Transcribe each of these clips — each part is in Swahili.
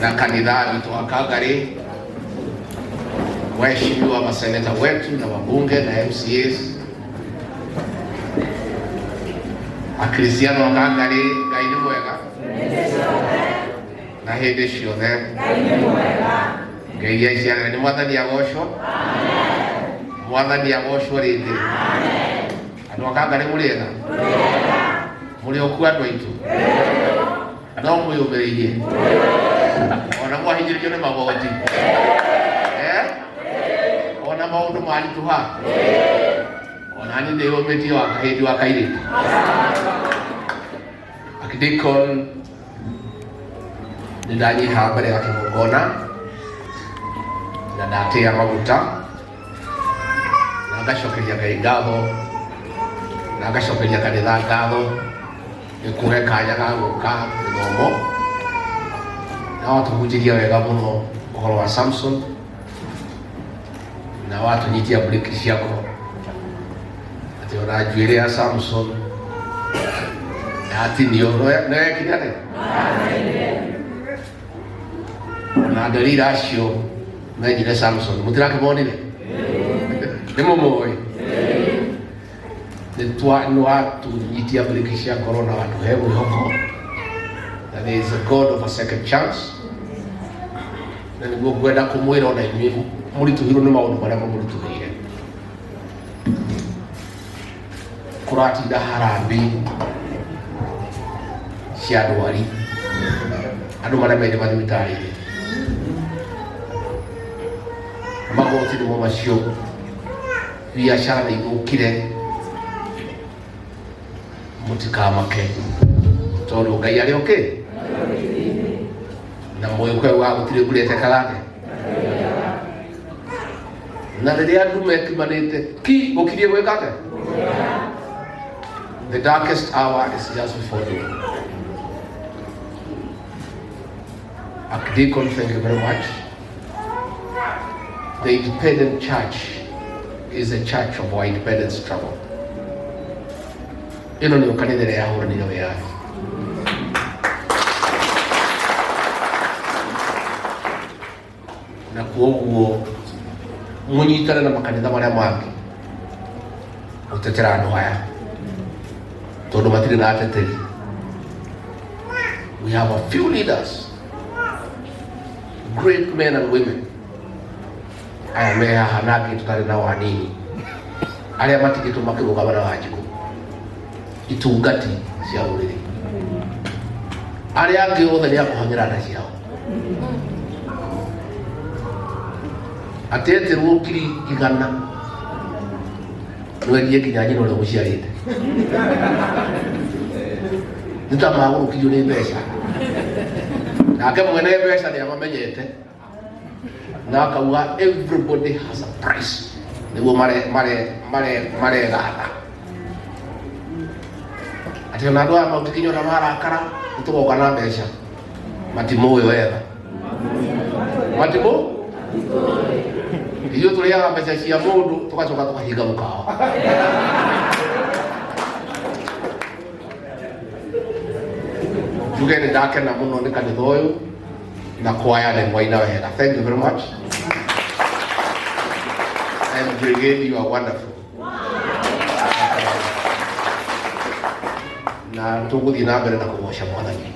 na kanisa wetu wa Calgary, waheshimiwa maseneta wetu na wabunge na MCAs, akristiano wa Calgary, Ngai ni mwega na hindi ciothe. Ngai ni mwega. Ngai ya ciana ni mwathani agocwo. Amen. Mwathani agocwo ringi. Amen. Andu a Calgary muriega. Muri oku andu aitu. No mwiyumiririe. Ona mwahinyirio ni magoti. Ona maundu marituha. Ona ni ndiyumitie wa kahindi wa kairitu. Akidikon ndanyiha mbere ya kigongona na ndatia maguta na ngacokeria Ngai ngatho na ngacokeria kanitha ngatho nikuhe kanya ga guka githomo na watũhunjĩria wega mũno ũhoro wa Samson na watũnyitia breki ciako atĩ ona njuĩrĩ ya Samson yatinio nĩwekinya rĩ na Delila acio menjire Samson mũtirakĩmonire nĩ mũmũĩ nĩwatũnyitia breki cia ngoro na watũhe mwĩhoko that there is a God of a second chance na nĩguo ngwenda kũmwĩra ona inyuĩ mũritũhirwo nĩ maũndũ marĩa mamũritũhĩire kũratinda harambĩ cia ndwari andũ marĩa meire mathibitarĩ-inĩ magoti nĩmo macio biacara nĩithũkire mũtikamake tondũ Ngai arĩ okay na moyo kwa wa gũtirĩ ngurĩte karate na rĩrĩa andũ mekimanĩte ki ũkirie gwĩka atĩa. The darkest hour is just before you. Archdeacon, thank you very much. The independent church is a church of our independent struggle. Ino ni kanitha ya hũranĩre wĩyathi. Na kuoguo mũnyitane na makanitha marĩa mangĩ gũtetera andũ aya tondũ matirĩ na ateteri. We have a few leaders, great men and women. Aya me haha nangĩ tũtarĩ nao hanini arĩa matigĩtwo makĩrũgama na Wanjikũ itungati cia rũrĩrĩ, arĩa angĩ othe nĩ akũhang'ĩra nda ciao ateterwo ngiri 100 nwendie nginya nyina ũrĩa mũciarĩte nĩ ta magũrũkirio nĩ mbeca nake mwene mbeca nĩ amamenyete na akauga everybody has a price nĩguo maregatha atĩ ona andũ aya maũtikinya ona marakara nĩtũgoka na mbeca matimũĩ wega matimũ ithuĩ tũrĩaga mbeca cia mũndũ tũgacoka tũkahinga mũkawa njuge nĩ ndakena mũno nĩ kanitha ũyũ na kwaya nĩ mwaina wega. Thank you very much. And brigade, you are wonderful. Na tũgũthiĩ na mbere na kũgoca Mwathani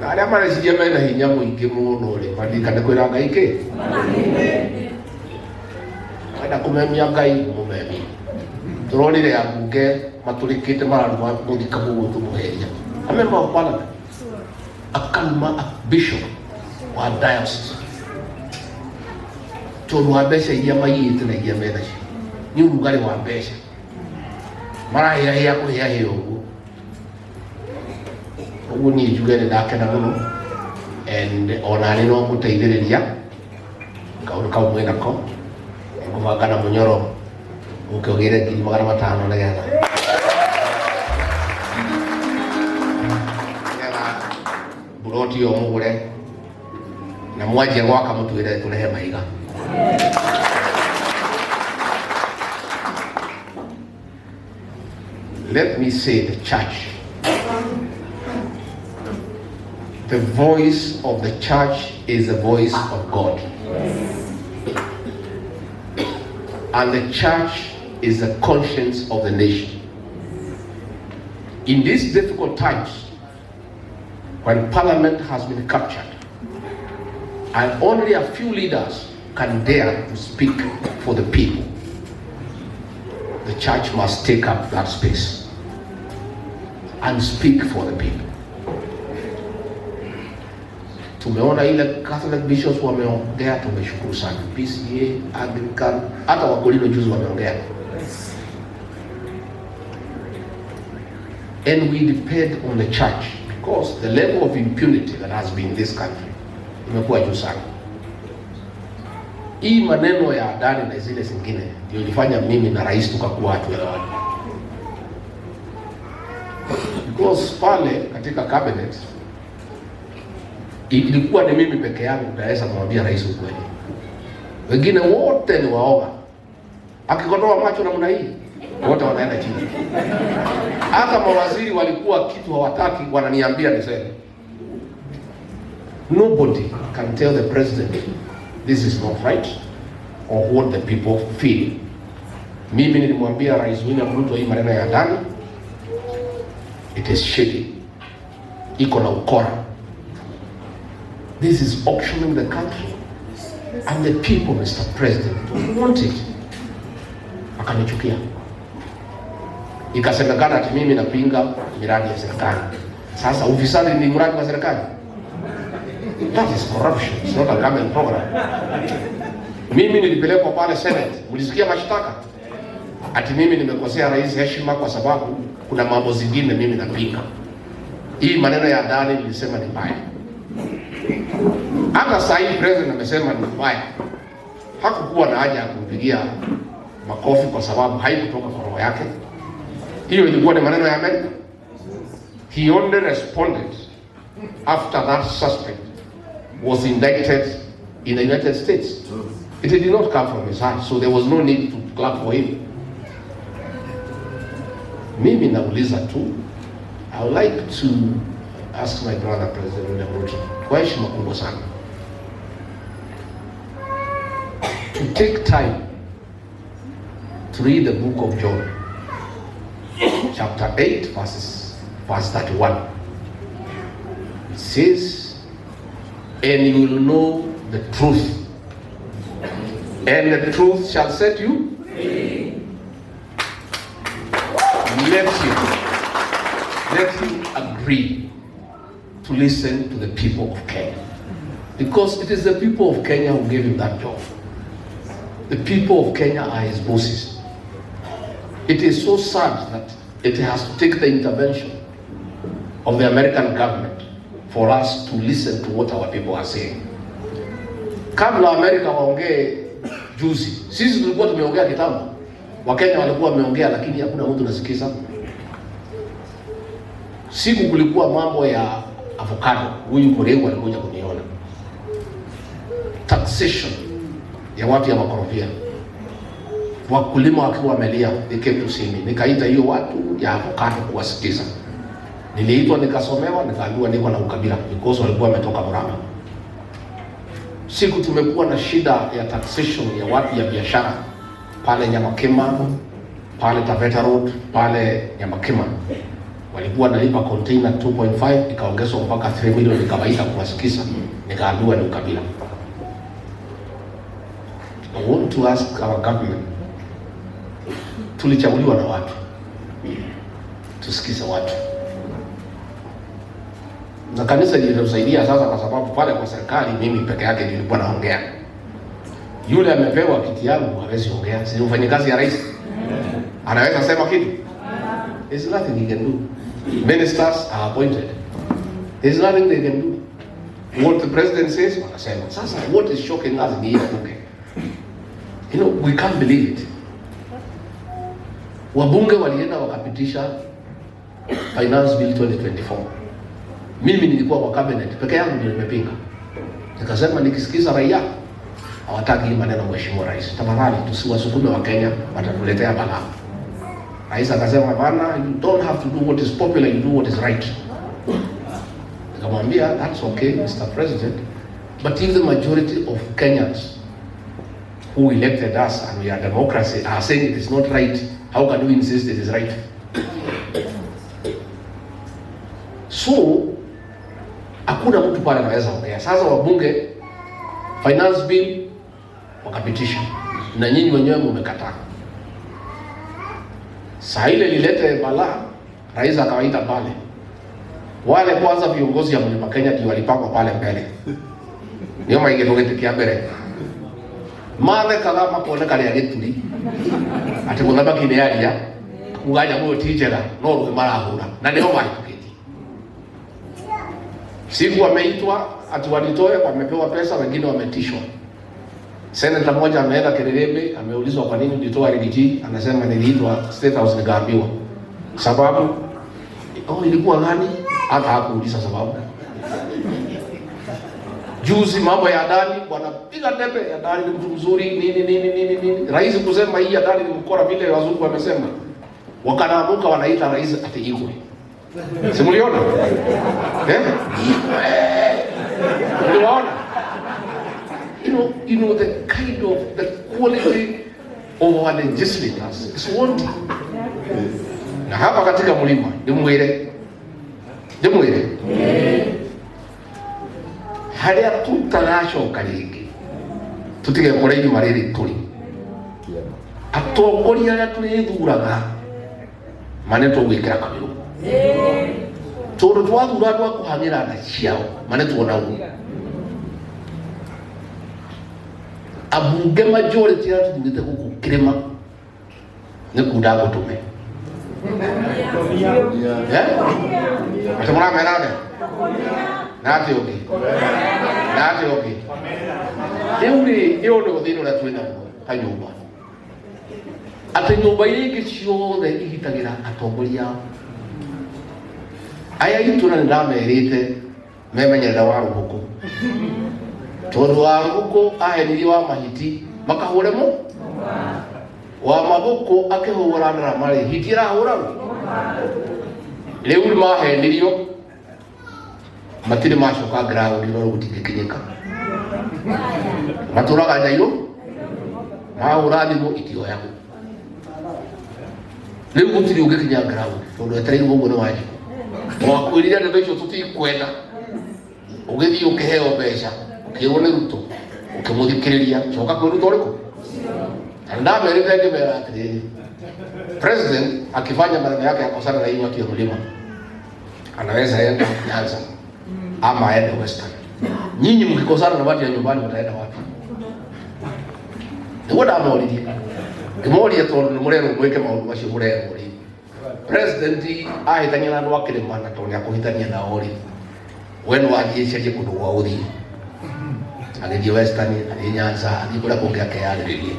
na arĩa mareciria mena hinya mũingĩ mũno rĩ maririkane kwĩra Ngai kĩ wenda kũmemia Ngai mũmemie. Tũronire ambunge matũrĩkĩte mararuma mũthika mũguo tũmũheria a member of parliament akaruma a bishop wa diocese tondũ wa mbeca iria maiyĩte na iria mena cio nĩ ũrugarĩ wa mbeca marahĩahĩa kũhĩahĩa ũguo. Ũguo niĩ njuge nĩ ndakena mũno and onani no mũteithĩrĩria kaũndũ kau mwĩnako ngũbanga na mũnyoro ũkĩogĩre 500,000 nĩgetha buroti yo mũgũre na mwanjie gwaka mũtwĩre tũrehe mahiga. Let me say the church The voice of the church is the voice of God. And the church is the conscience of the nation. In these difficult times, when parliament has been captured, and only a few leaders can dare to speak for the people, the church must take up that space and speak for the people. Tumeona ile Catholic bishops wameongea, tumeshukuru sana. PCA, Anglican, hata Wakolino juzi wameongea. And we depend on the church because the level of impunity that has been in this country imekuwa juu sana. Hii maneno ya Adani na zile zingine ndio ilifanya mimi na rais tukakuwa hatuelewani. Because pale katika cabinet ilikuwa ni mimi peke yangu naweza kumwambia rais ukweli. Wengine wote ni waoga. Akikotoa macho namna hii, wote wanaenda chini. Hata mawaziri walikuwa kitu hawataki wananiambia niseme. Nobody can tell the president this is not right or what the people feel. Mimi nilimwambia Rais William Ruto hii maneno ya Adani, it is shady. Iko na ukora. This is auctioning the country. And the people, Mr. President, don't want it. Akanichukia. Ikasemekana ati mimi napinga miradi ya serikali. Sasa ufisadi ni mradi wa serikali? That is corruption. It's not a government program. Mimi nilipelekwa pale Senate. Mlisikia mashtaka? Ati mimi nimekosea rais heshima kwa sababu kuna mambo zingine mimi napinga. Hii maneno ya Adani nilisema ni mbaya. Hata sasa hivi president amesema ni mbaya. Hakukuwa na haja ya kumpigia makofi kwa sababu haikutoka kwa roho yake. Hiyo ilikuwa ni maneno ya Amerika. He only responded after that suspect was indicted in the United States. It did not come from his heart, so there was no need to clap for him. Mimi nauliza tu, I would like to ask my brother President William Ruto kwa heshima kubwa sana to take time to read the book of John chapter 8 verse 31. It says, and you will know the truth, and the truth shall set you free. Let you agree to listen to the people of Kenya, because it is the people of Kenya who gave him that job. The people of Kenya are his bosses. It is so sad that it has to take the intervention of the American government for us to listen to what our people are saying. Kabla Amerika waongee juzi, sisi tulikuwa tumeongea kitambo. Wakenya walikuwa wameongea lakini hakuna mtu anasikiza. Siku kulikuwa mambo ya avocado, huyu Muregu alikuja kuniona. Taxation ya watu ya makorofia. Wakulima wakiwa wamelia, they came to see me. Nikaita hiyo watu ya avocado kuwasikiza. Niliitwa nikasomewa, nikaambiwa niko na ukabila because walikuwa wametoka Murang'a. Siku tumekuwa na shida ya taxation ya watu ya biashara pale Nyamakima, pale Taveta Road, pale Nyamakima. Walikuwa nalipa container 2.5 ikaongezwa mpaka 3 million, nikawaita kuwasikiza, nikaambiwa ni ukabila. I want to ask our government, tulichaguliwa na watu, tusikize watu. Na kanisa lilitusaidia sasa kwa sababu pale kwa serikali mimi peke yake nilikuwa naongea. Yule amepewa kiti yangu hawezi ongea. Si mfanyikazi ya rais. Anaweza sema kitu? There's nothing he can do. Ministers are appointed. There's nothing they can do. What the president says, wanasema. Sasa what is shocking us ni hiyo okay. You know, we can't believe it. Wabunge walienda wakapitisha Finance Bill 2024. Mimi nilikuwa kwa cabinet peke yangu ndio nimepinga. Nikasema nikisikiza raia hawataki hii maneno mheshimiwa rais. Tafadhali tusiwasukume wa Kenya watatuletea balaa. Rais akasema bana, you don't have to do what is popular, you do what is right. Nikamwambia, that's okay, Mr. President, but if the majority of Kenyans who elected us and we are democracy are saying it is not right, how can we insist it is right? So hakuna mtu pale anaweza ongea. Sasa wabunge finance bill wakapitisha na nyinyi wenyewe mmekataa. Saa ile lilete balaa, rais akawaita pale. Wale kwanza viongozi ya Mlima Kenya ndio walipangwa pale mbele. Niyo maigetoke kia mbele. Mathe kagama kuoneka ria gituri. Ati muthama kinearia kugaja muyo tijera no ruwe marahura. Na ndio maikukiti. Siku wameitwa ati walitoe, wamepewa pesa, wengine wametishwa. Senator mmoja ameenda Kererembe, ameulizwa kwa nini ulitoa Rigiji, anasema niliitwa State House nikaambiwa. Sababu ilikuwa gani? Hata hakuuliza sababu. Juzi mambo ya Adani, wanapiga tepe, Adani ni mtu mzuri, nini. Rais kusema hii Adani ni mkora vile wazungu wamesema. Wakanaamuka wanaita rais ati Igwe. Simuliona? Uliwaona? You know the kind of the quality of our legislators is wanting. Na hapa katika mlima ndimwire haria tutaracoka ringi tutige kureithi mariri turi atongoria aria turithuraga mane tugwikira kabiru tondu twathura andu akuhangira nda ciao mane tuona uguo abunge majority aria tuthurite guku kirima ni kunda gutume atamura menane nati oki Euri uthino na twina kanyumba ati nyumba iringi ciothe igitagira atongoria aya itu na ndamerite memenyerera wa ruguku tondu wa ruguku ahenirie wa mahiti makahuremo wa mabuku akihura na mari hitira hura riu mahenirio matire macoka ground no gutikinyika maturaga nyairo mahura thimu itioya riu gutiri ungikinya ground tondu etereirwo uguo ni waji wakwirire ndio icio tutikwenda ugithi ukiheo mbeca ukirwo ni Ruto ukimuthikiriria coka kwi Ruto riku ndamerite ngimera atiri president akifanya maneno yake yakosana na hiyo akio mlima anaweza enda Nyanza ama aende Western. Nyinyi mkikosana na watu ya nyumbani mtaenda wapi? Ndio ndamoririe ngimoria tondu ni murero mwike maundu macio murero ri president ahitania na andu akirima na tondu akuhitania na ori wenu agiecirie kundu gwa uthi agithie Western athi Nyanza athi kuria kungi akeyariririe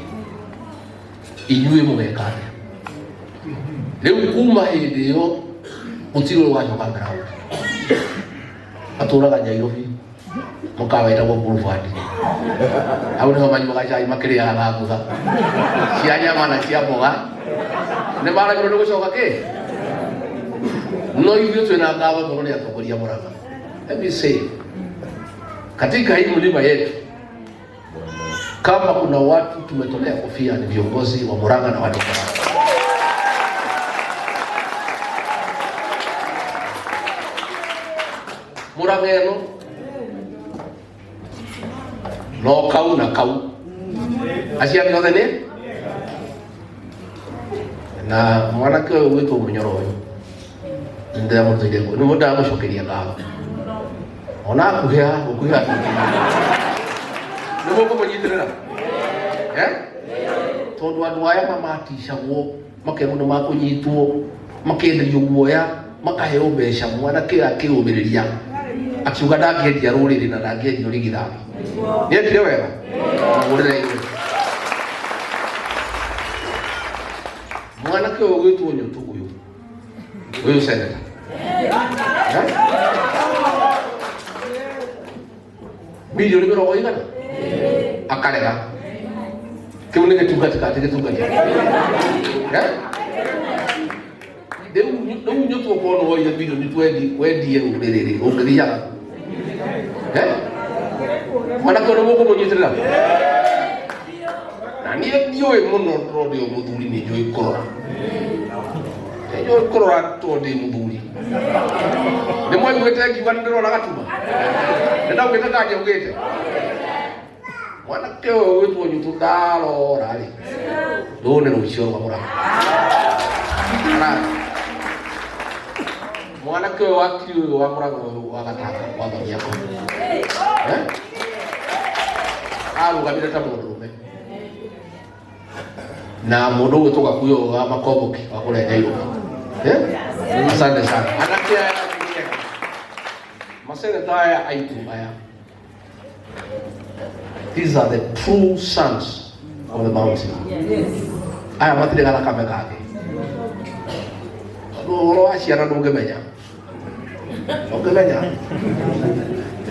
inyuĩ mũgekane rĩu kuma hĩndĩ ĩyo gũtirĩ wacoka ground atũraga Nyairobi mũkawa wĩtagwo Boulevard hau nĩho manyuaga cai makĩrĩaga ngutha cia nyama na cia mboga nĩ maragĩrwo nĩ gũcoka kĩ no ithuĩ twĩna ngatho mũno nĩ atongoria Mũrang'a. Let me say katika hii mlima yetu kama kuna watu tumetolea kofia ni viongozi wa Murang'a na watu wa Murang'a eno no kau na kau acia ni othene na mwanake wetu Munyoro uyu ndio mutire ko ni muda mushokeria ngao ona kuhia nĩguo kũmũnyitĩrĩra tondũ andũ aya mamaticagwo makerwo nĩ makũnyitwo makenderio guoya makaheo mbeca mwanake akĩrũmĩrĩria akiuga ndangĩendia rũrĩrĩ na ndangĩendio rigithathi nĩekire wega mũgũrĩre iwe mwanake ũyũ gwĩtwo Nyũtũ ũyũ seneta bilioni 100 akarega kiu nĩ gĩtungati rĩu Nyũtũ okorwo woire bilioni 20 wendie rũrĩrĩ ũngĩthiaga Mana kono moko monyitira. Na niyo muno rodi omudhuri ni joy korora. Joy korora to de mudhuri. Ne moyo gwete kibandiro na gatuma. Nenda gwete kaje gwete. Mwana keo wetu onyutu dalo rali. Done no chio wamura. Mwana keo wakio wamura wakataka wabanyako. Alu kabila tamurume. Na mudo wetu kakuyo amakoboki wakule nyayo. Asante sana. Anakia masere taya aitu aya. These are the true sons of the mountain. Aya matire kala kamekake. Oro asiara ndogemenya. Ndogemenya.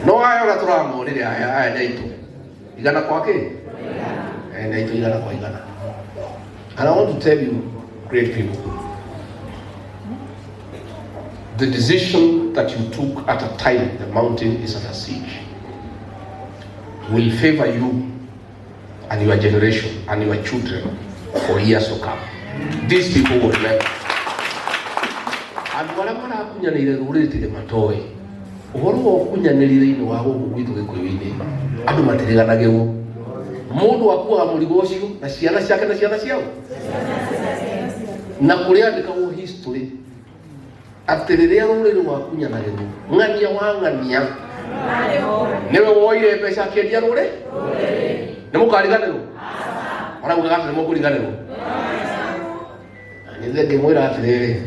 No aya ora turamo ni aya naitu. Igana kwake? Naitu igana kwa igana. And I want to tell you, great people, the decision that you took at a time the mountain is at a siege will favor you and your generation and your children for years to come. These people will never. And whatever akunya nile rurete de matoe. Uhoro okunya nile ino wago gwitu gekwini. Adu materega nagewo. Mundu wakuwa muligocio na ciana ciake na ciana ciao. Na kuria ndikawo history. Aterere rurere wakunya nagewo. Ngania wangania. Newe woire pesa kedia rure? Nemo kariganero. Ora kugaga nemo kuriganero. Nile gemwira aterere.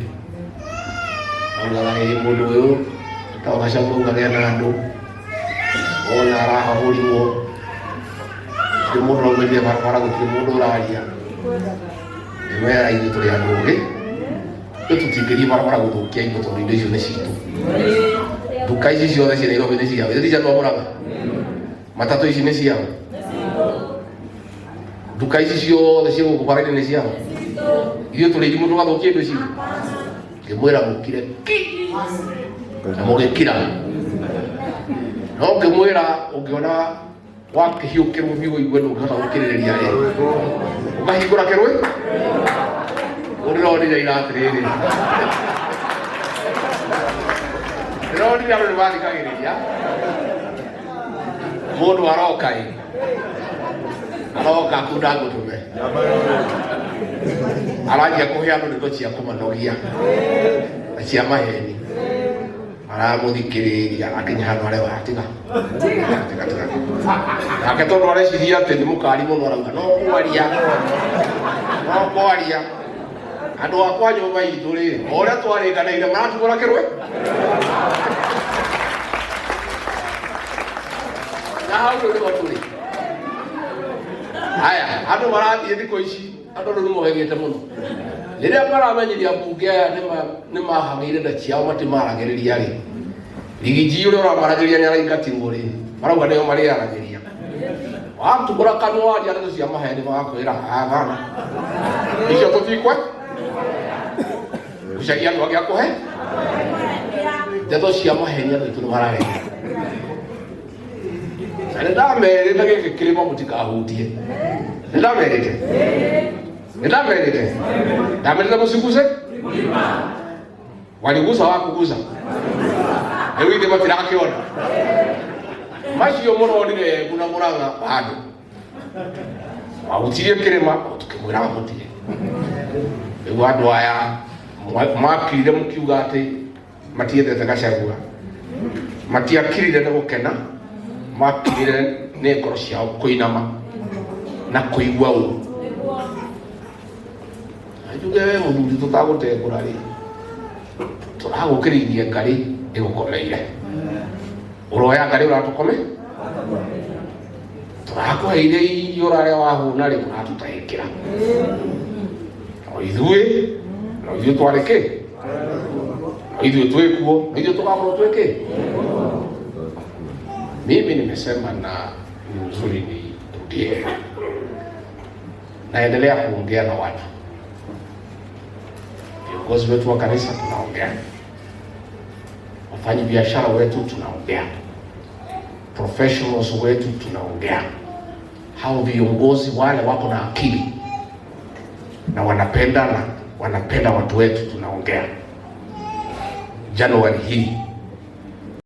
Angala mundu uyu tawashamu ngagena ndo. Ona raha holiwo. Mundu ngwende barabara gutire mundu uraria. Ewe ayi tuli anuge. Tutikiri barabara gutukia ikoto indo ne shitu. Dukai sio na sio ile sio. Ile sio barabara. Matatu sio sio. Dukai sio sio kuparani ne sio. Iyo tuli mundu gadukia indo sio. Kemwera mukire. Amoge kira. No kemwera ukiona wake hiyo kero bigo igweno ukata ukirireria re ukahingura kerwe uriro ni ira atiriri riro ni aro bali kagiriria mundu arokai aroka kudago tume aragia kuhiano ndio cia kumanogia cia maheni aramuthikiriria akinya handu arewa atiga aketono areciria ati ni mukari muno arauga no kwaria andu akwa nyumba itu ri oria twarikanaire maratugura kirwe na hau ndo turi haya andu marathie thiko ici andu ni mohegete muno riria maramenyiria mbunge ni mahangire nda ciao matimaragiriria ri rigiji uri uramaragiria ni araingatirwo ri marauga nio mariaragiria watugura kanwa ari andu cia maheni magakwira agana icio tutikwe ucagia andu agi akuhe ndeto cia maheni andu itu mararega ndamerite giki kirimo mutikahutie ndamerite ndamerite musiguze waligusa wakuguza ewe inde matira akiona macio muno ndire kuna muranga bado awutirie kirema tukimwira mutire ewe andu aya mwakirire mukiuga ati matiethete Gachagua matiakirire na gukena makirire ne ngoro ciao kuinama na kuigua u ajuge muthuri tutagutegura ri turagukiririe Ngai igukomeire uroya Ngai uratukome turakuheire irio raria wahuna ri uratutahikira ithuĩ twareke ithuĩ twĩkuo ithuĩ tugakorwo twĩke. Mimi nimesema na ni nzuri nirudie, naendelea kuongea na watu, viongozi wetu wa kanisa tunaongea, wafanyi biashara wetu tunaongea, professionals wetu tunaongea, hao viongozi wale wako na akili na wanapenda watu wetu tunaongea. Januari hii